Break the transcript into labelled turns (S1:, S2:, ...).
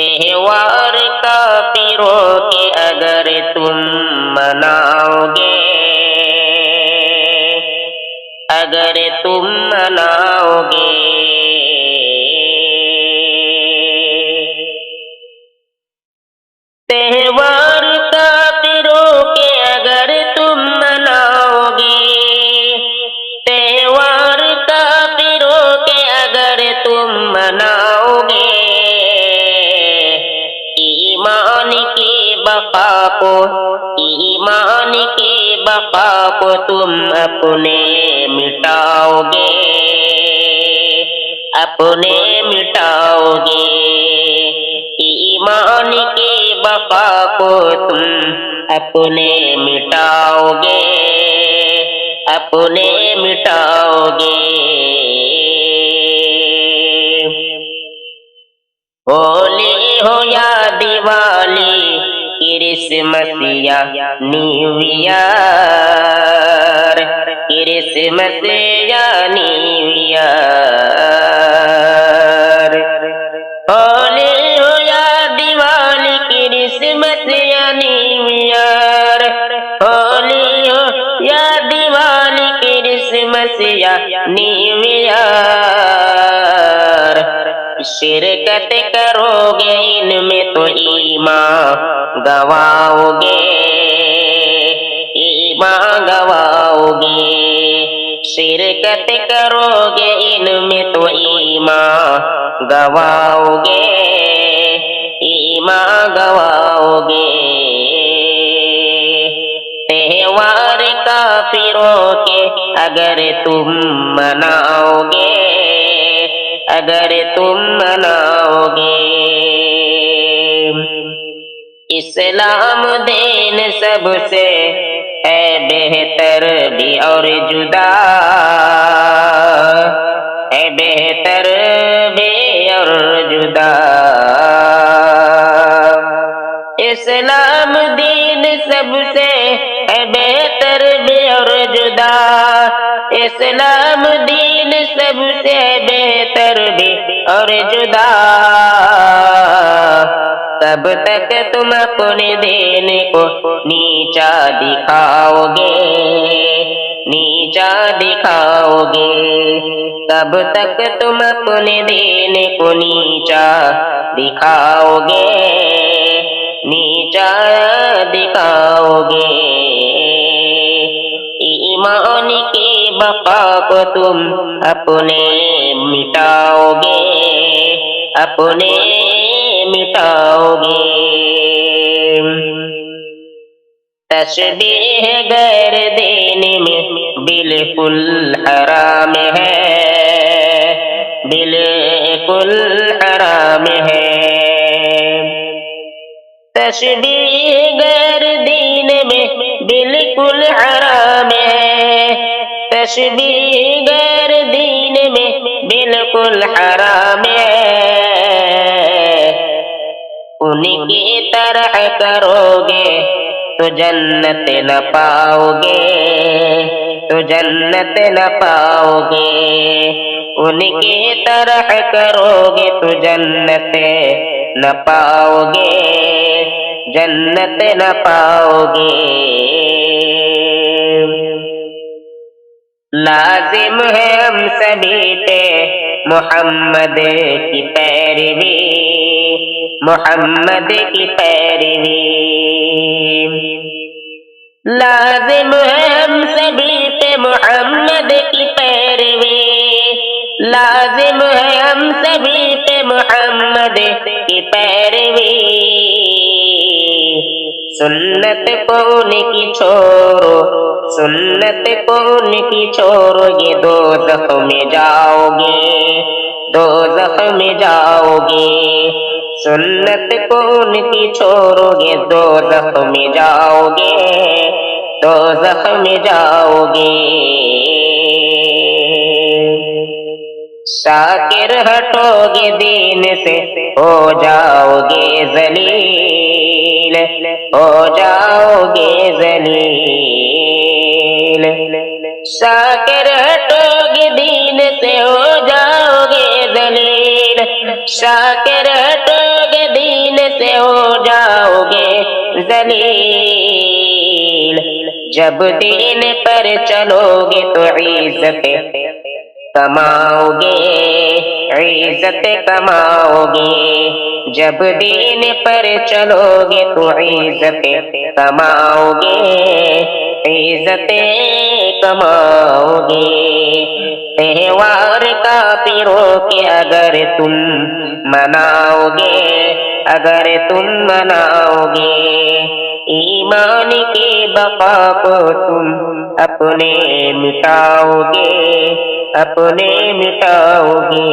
S1: تہوار کافروں کے اگر تم مناؤ گے، اگر تم مناؤ گے، تہوار کافروں کے اگر تم مناؤ گے، تہوار کافروں کے اگر تم مناؤ گے، ایمان کی بقا کو، ایمان کی بقا کو تم اپنے مٹاؤ گے، اپنے مٹاؤ گے، ایمان کی بقا کو تم اپنے مٹاؤ گے، اپنے مٹاؤ گے۔ ہولی ہو یا دیوالی، کرسمس یا نیو ایئر، کرسمس یا نیو ایئر، ہولی ہو یا دیوالی، کرسمس یا نیو ایئر، ہولی ہو یا دیوالی، کرسمس یا نیو ایئر، شرکت کرو گے ان میں تو ایمان گواؤ گے، ایمان گواؤ گے، شرکت کرو گے ان میں تو ایمان گواؤ گے، ایمان گواؤ گے۔ تہوار کافروں کے اگر تم مناؤ گے، اگر تم مناؤ گے، اسلام دین سب سے ہے بہتر بھی اور جدا، ہے بہتر بھی اور جدا، اسلام دین سب سے ہے بہتر بھی اور جدا، اسلام دین سب سے بہتر بھی اور جدا، تب تک تم اپنے دین کو نیچا دکھاؤ گے، نیچا دکھاؤ گے، تب تک تم اپنے دین کو نیچا دکھاؤ گے، نیچا دکھاؤ گے، ایمان کی بقا کو تم اپنے مٹاؤ گے، اپنے مٹاؤ گے، تشبیہ غیر دین میں بالکل حرام ہے، بالکل حرام ہے، تشبیہ غیر دین میں بالکل حرام ہے، تشبیہ غیر دین میں بالکل حرام ہے، ان کی طرح کرو گے تو جنت نہ پاؤ گے، تو جنت نہ پاؤ گے، ان کی طرح کرو گے تو جنت نہ پاؤ گے، جنت نہ پاؤ گے۔ لازم ہے ہم سبھی پہ محمد کی پیروی، محمد کی پیروی، لازم ہے ہم سبھی پہ محمد کی پیروی، لازم ہے ہم سبھی پہ محمد کی پیروی، سنت کو ان کی چھوڑو، سنت کو ان کی چھوڑو، یہ دوزخ میں جاؤ گے، دوزخ میں جاؤ گے، سنت کو ان کی چھوڑو گے دوزخ میں جاؤ گے، دوزخ میں جاؤ گے، شاکر ہٹو گے دین سے ہو جاؤ گے ذلیل، ہو جاؤ گے ذلیل، شاکر ہٹو گے دین سے ہو جاؤ گے ذلیل، شاکر ہٹو گے دین ذلیل جب دین پر چلو گے تو عزت کماؤ گے عزت کماؤ گے جب دین پر چلو گے تو عزت کماؤ گے عزت کماؤ گے تہوار کافروں کے اگر تم مناؤ گے اگر تم مناؤ گے ایمان کی بقا کو تم اپنے مٹاؤ گے اپنے مٹاؤ گے